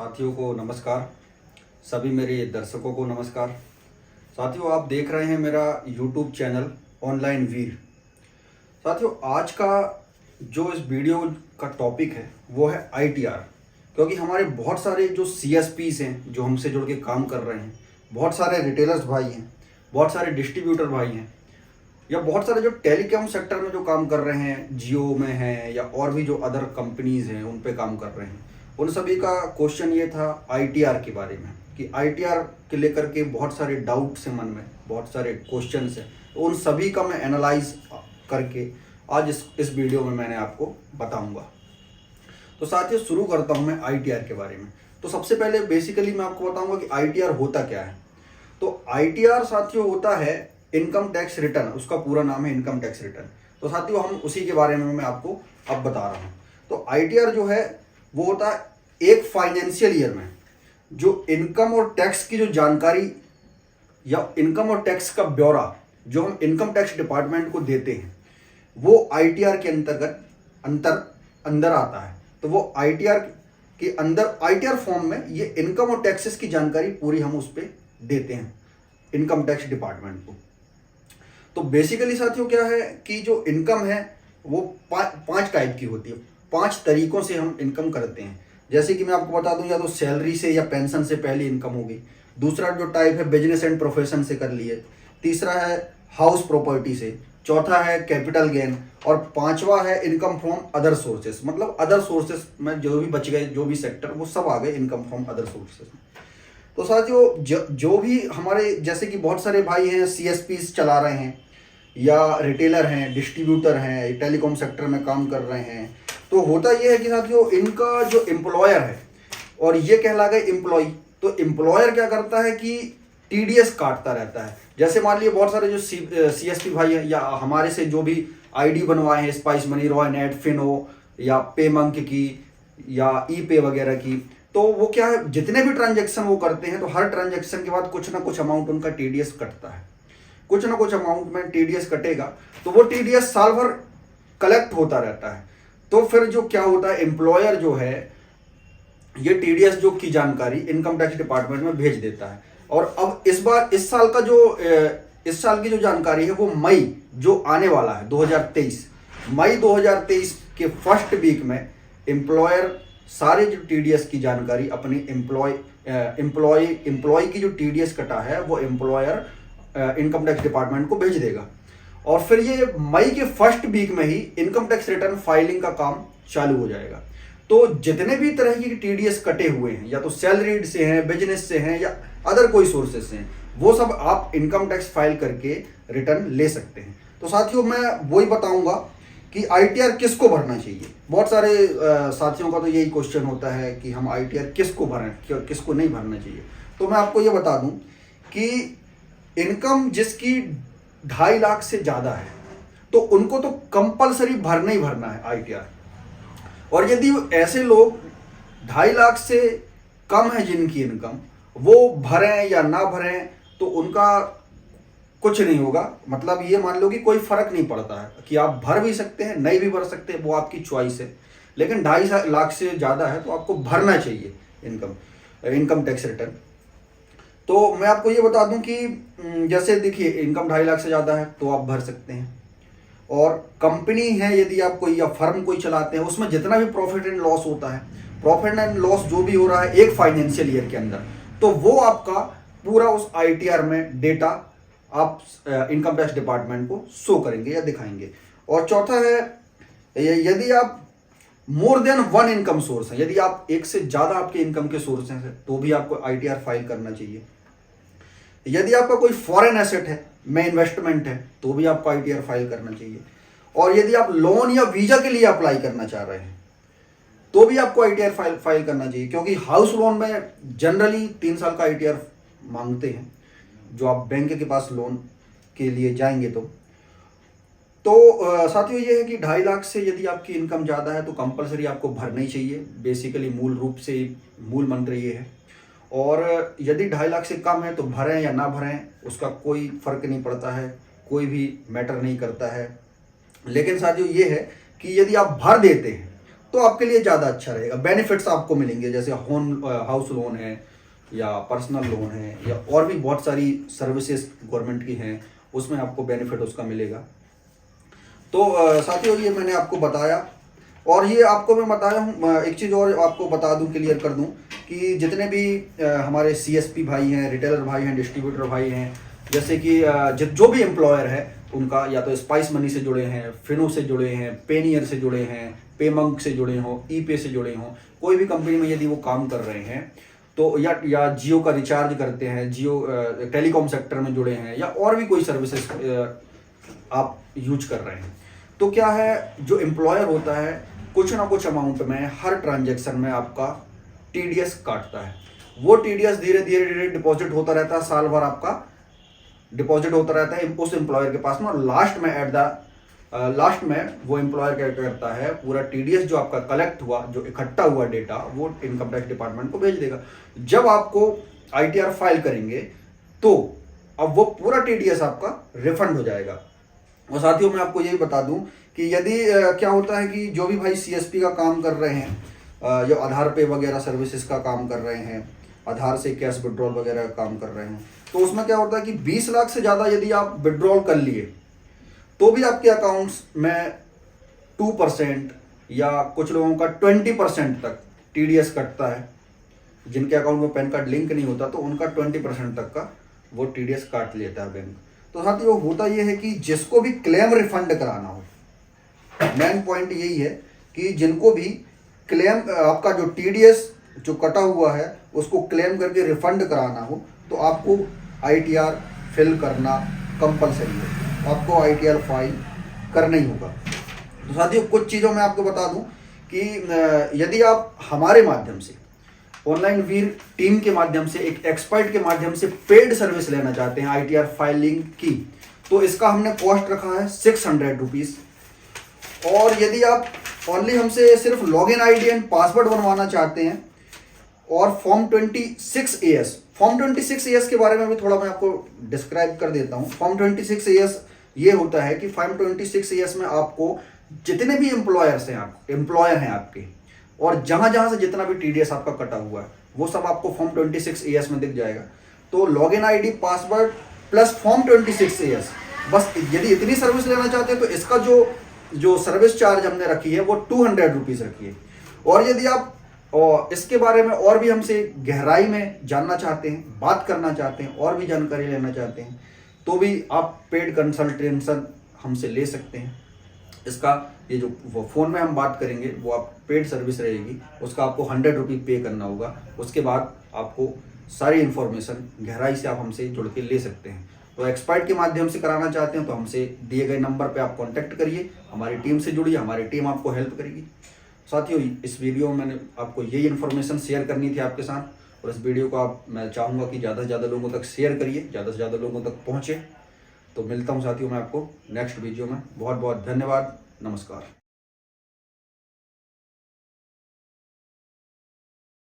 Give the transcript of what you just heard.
साथियों को नमस्कार। सभी मेरे दर्शकों को नमस्कार। साथियों, आप देख रहे हैं मेरा यूट्यूब चैनल ऑनलाइन वीर। साथियों, आज का जो इस वीडियो का टॉपिक है वो है आईटीआर। क्योंकि हमारे बहुत सारे जो सीएसपीस हैं जो हमसे जुड़ के काम कर रहे हैं, बहुत सारे रिटेलर्स भाई हैं, बहुत सारे डिस्ट्रीब्यूटर भाई हैं, या बहुत सारे जो टेलीकॉम सेक्टर में जो काम कर रहे हैं, जियो में हैं या और भी जो अदर कंपनीज हैं उन पे काम कर रहे हैं, उन सभी का क्वेश्चन ये था आईटीआर के बारे में कि आईटीआर के लेकर के बहुत सारे डाउट्स हैं मन में, बहुत सारे क्वेश्चंस हैं। तो उन सभी का मैं एनालाइज करके आज इस वीडियो में मैंने आपको बताऊंगा। तो साथियों, शुरू करता हूं मैं आईटीआर के बारे में। तो सबसे पहले बेसिकली मैं आपको बताऊंगा कि आईटीआर होता क्या है। तो आईटीआर साथियों होता है इनकम टैक्स रिटर्न, उसका पूरा नाम है इनकम टैक्स रिटर्न। तो साथियों, हम उसी के बारे में मैं आपको अब बता रहा हूँ। तो आईटीआर जो है वो होता है एक फाइनेंशियल ईयर में जो इनकम और टैक्स की जो जानकारी या इनकम और टैक्स का ब्यौरा जो हम इनकम टैक्स डिपार्टमेंट को देते हैं वो आईटीआर के अंदर आता है। तो वो आईटीआर के अंदर आईटीआर फॉर्म में ये इनकम और टैक्सेस की जानकारी पूरी हम उस पर देते हैं इनकम टैक्स डिपार्टमेंट को। तो बेसिकली साथियों क्या है कि जो इनकम है वो पांच टाइप की होती है। 5 तरीकों से हम इनकम करते हैं। जैसे कि मैं आपको बता दूं, या तो सैलरी से या पेंशन से पहली इनकम होगी। दूसरा जो टाइप है बिजनेस एंड प्रोफेशन से कर लिए। तीसरा है हाउस प्रॉपर्टी से। चौथा है कैपिटल गेन। और पांचवा है इनकम फ्रॉम अदर सोर्सेस। मतलब अदर सोर्सेस में जो भी बच गए, जो भी सेक्टर, वो सब आ गए इनकम फ्रॉम अदर सोर्सेस में। तो साथियों, जो भी हमारे जैसे कि बहुत सारे भाई हैं सीएसपीस चला रहे हैं या रिटेलर हैं, डिस्ट्रीब्यूटर हैं, टेलीकॉम सेक्टर में काम कर रहे हैं, तो होता ये है कि साथियों इनका जो एम्प्लॉयर है और ये कहला गए एम्प्लॉय। तो एम्प्लॉयर क्या करता है कि टीडीएस काटता रहता है। जैसे मान लीजिए बहुत सारे जो सीएसपी भाई हैं या हमारे से जो भी आईडी बनवाए हैं, spice money, Roy net, Fino या पेमंक की या ई पे वगैरह की, तो वो क्या है, जितने भी ट्रांजेक्शन वो करते हैं तो हर ट्रांजेक्शन के बाद कुछ ना कुछ अमाउंट उनका टीडीएस कटता है। कुछ ना कुछ अमाउंट में टीडीएस कटेगा। तो वो टीडीएस साल भर कलेक्ट होता रहता है। तो फिर जो क्या होता है, एम्प्लॉयर जो है ये टीडीएस जो की जानकारी इनकम टैक्स डिपार्टमेंट में भेज देता है। और अब इस साल की जो जानकारी है वो मई जो आने वाला है 2023, मई 2023 के फर्स्ट वीक में एम्प्लॉयर सारे जो टीडीएस की जानकारी अपने एम्प्लॉय की जो टीडीएस कटा है वो एम्प्लॉयर इनकम टैक्स डिपार्टमेंट को भेज देगा। और फिर ये मई के फर्स्ट वीक में ही इनकम टैक्स रिटर्न फाइलिंग का काम चालू हो जाएगा। तो जितने भी तरह की टीडीएस कटे हुए हैं, या तो सैलरीड से हैं, बिजनेस से हैं या अदर कोई सोर्सेज से हैं, वो सब आप इनकम टैक्स फाइल करके रिटर्न ले सकते हैं। तो साथियों, मैं वही बताऊंगा कि आईटीआर किसको भरना चाहिए। बहुत सारे साथियों का तो यही क्वेश्चन होता है कि हम आईटीआर किसको भरें, किसको नहीं भरना चाहिए। तो मैं आपको ये बता दूं कि इनकम जिसकी 2.5 लाख से ज़्यादा है तो उनको तो कंपलसरी भरना ही भरना है आईटीआर। और यदि ऐसे लोग 2.5 लाख से कम है जिनकी इनकम, वो भरें या ना भरें तो उनका कुछ नहीं होगा। मतलब ये मान लो कि कोई फर्क नहीं पड़ता है कि आप भर भी सकते हैं, नहीं भी भर सकते, वो आपकी चॉइस है। लेकिन 2.5 लाख से ज़्यादा है तो आपको भरना चाहिए इनकम टैक्स रिटर्न। तो मैं आपको ये बता दूं कि जैसे देखिए, इनकम 2.5 लाख से ज़्यादा है तो आप भर सकते हैं। और कंपनी है यदि आप कोई या फर्म कोई चलाते हैं, उसमें जितना भी प्रॉफिट एंड लॉस होता है, प्रॉफिट एंड लॉस जो भी हो रहा है एक फाइनेंशियल ईयर के अंदर, तो वो आपका पूरा उस आईटीआर में डेटा आप इनकम टैक्स डिपार्टमेंट को शो करेंगे या दिखाएंगे। और चौथा है, यदि आप मोर देन 1 इनकम सोर्स है, यदि आप एक से ज़्यादा आपके इनकम के सोर्स हैं तो भी आपको आईटीआर फाइल करना चाहिए। यदि आपका कोई फॉरेन एसेट है, में इन्वेस्टमेंट है, तो भी आपको आईटीआर फाइल करना चाहिए। और यदि आप लोन या वीजा के लिए अप्लाई करना चाह रहे हैं तो भी आपको आईटीआर फाइल करना चाहिए। क्योंकि हाउस लोन में जनरली 3 साल का आईटीआर मांगते हैं जो आप बैंक के पास लोन के लिए जाएंगे तो साथियों ये है कि 2.5 लाख से यदि आपकी इनकम ज़्यादा है तो कंपलसरी आपको भरना ही चाहिए। बेसिकली मूल रूप से मूल मंत्र ये है। और यदि 2.5 लाख से कम है तो भरें या ना भरें उसका कोई फर्क नहीं पड़ता है, कोई भी मैटर नहीं करता है। लेकिन साथियों ये है कि यदि आप भर देते हैं तो आपके लिए ज़्यादा अच्छा रहेगा। बेनिफिट्स आपको मिलेंगे, जैसे होम हाउस लोन है या पर्सनल लोन है या और भी बहुत सारी सर्विसेज गवर्नमेंट की हैं, उसमें आपको बेनिफिट उसका मिलेगा। तो साथियों ये मैंने आपको बताया, और ये आपको मैं बताया हूँ। एक चीज़ और आपको बता दूँ, क्लियर कर दूँ कि जितने भी हमारे सीएसपी भाई हैं, रिटेलर भाई हैं, डिस्ट्रीब्यूटर भाई हैं, जैसे कि जो भी एम्प्लॉयर है उनका या तो स्पाइस मनी से जुड़े हैं, फिनो से जुड़े हैं, पेनियर से जुड़े हैं, पेमंक से जुड़े हों, ई पे से जुड़े हों, कोई भी कंपनी में यदि वो काम कर रहे हैं तो या जियो का रिचार्ज करते हैं, जियो टेलीकॉम सेक्टर में जुड़े हैं, या और भी कोई सर्विसेज आप यूज कर रहे हैं, तो क्या है, जो एम्प्लॉयर होता है कुछ ना कुछ अमाउंट में हर ट्रांजैक्शन में आपका टीडीएस काटता है। वो टीडीएस धीरे धीरे धीरे डिपॉजिट होता रहता है, साल भर आपका डिपॉजिट होता रहता है उस एम्प्लॉयर के पास में, और लास्ट में वो एम्प्लॉयर क्या करता है, पूरा टीडीएस जो आपका कलेक्ट हुआ, जो इकट्ठा हुआ डेटा, वो इनकम टैक्स डिपार्टमेंट को भेज देगा। जब आपको आईटीआर फाइल करेंगे तो अब वो पूरा टीडीएस आपका रिफंड हो जाएगा। और साथियों मैं आपको यही बता दूं कि यदि क्या होता है कि जो भी भाई सीएसपी का काम कर रहे हैं, जो आधार पे वगैरह सर्विसेज का काम कर रहे हैं, आधार से कैश विड्रॉल वगैरह का काम कर रहे हैं, तो उसमें क्या होता है कि 20 लाख से ज़्यादा यदि आप विड्रॉल कर लिए तो भी आपके अकाउंट्स में 2% या कुछ लोगों का 20% तक टीडीएस कटता है। जिनके अकाउंट में पैन कार्ड लिंक नहीं होता तो उनका 20% तक का वो टीडीएस काट लेता है बैंक। तो साथियों होता यह है कि जिसको भी क्लेम रिफंड कराना हो, मेन पॉइंट यही है कि जिनको भी क्लेम आपका जो टीडीएस जो कटा हुआ है उसको क्लेम करके रिफंड कराना हो तो आपको आईटीआर फिल करना कंपलसरी है, आपको आईटीआर फाइल करना ही होगा। तो साथियों कुछ चीज़ों में आपको बता दूं कि यदि आप हमारे माध्यम से, ऑनलाइन वीर टीम के माध्यम से, एक एक्सपर्ट के माध्यम से पेड सर्विस लेना चाहते हैं आईटीआर फाइलिंग की, तो इसका हमने कॉस्ट रखा है 600 रुपीज़। और यदि आप ओनली हमसे सिर्फ लॉगिन आईडी एंड पासवर्ड बनवाना चाहते हैं और फॉर्म 26AS, फॉर्म 26AS के बारे में भी थोड़ा मैं आपको डिस्क्राइब कर देता हूँ। फॉर्म 26AS ये होता है कि फॉर्म 26AS में आपको जितने भी एम्प्लॉयर हैं आपके, और जहां जहां से जितना भी टीडीएस आपका कटा हुआ है वो सब आपको फॉर्म 26AS में दिख जाएगा। तो login ID, password plus form 26AS, बस यदि इतनी सर्विस लेना चाहते हैं तो इसका जो सर्विस चार्ज हमने रखी है वो 200 रुपीज़ रखी है। और यदि आप इसके बारे में और भी हमसे गहराई में जानना चाहते हैं, बात करना चाहते हैं, और भी जानकारी लेना चाहते हैं, तो भी आप पेड कंसल्टेशन हमसे ले सकते हैं। इसका ये जो फ़ोन में हम बात करेंगे वो आप पेड सर्विस रहेगी, उसका आपको 100 रुपीज़ पे करना होगा। उसके बाद आपको सारी इन्फॉर्मेशन गहराई से आप हमसे जुड़ के ले सकते हैं। तो एक्सपर्ट के माध्यम से कराना चाहते हैं तो हमसे दिए गए नंबर पे आप कांटेक्ट करिए, हमारी टीम से जुड़िए, हमारी टीम आपको हेल्प करेगी। साथियों इस वीडियो में मैंने आपको यही इन्फॉर्मेशन शेयर करनी थी आपके साथ, और इस वीडियो को मैं चाहूँगा कि ज़्यादा से ज़्यादा लोगों तक शेयर करिए, ज़्यादा से ज़्यादा लोगों तक पहुँचे। तो मिलता हूँ साथियों मैं आपको नेक्स्ट वीडियो में। बहुत बहुत धन्यवाद, नमस्कार।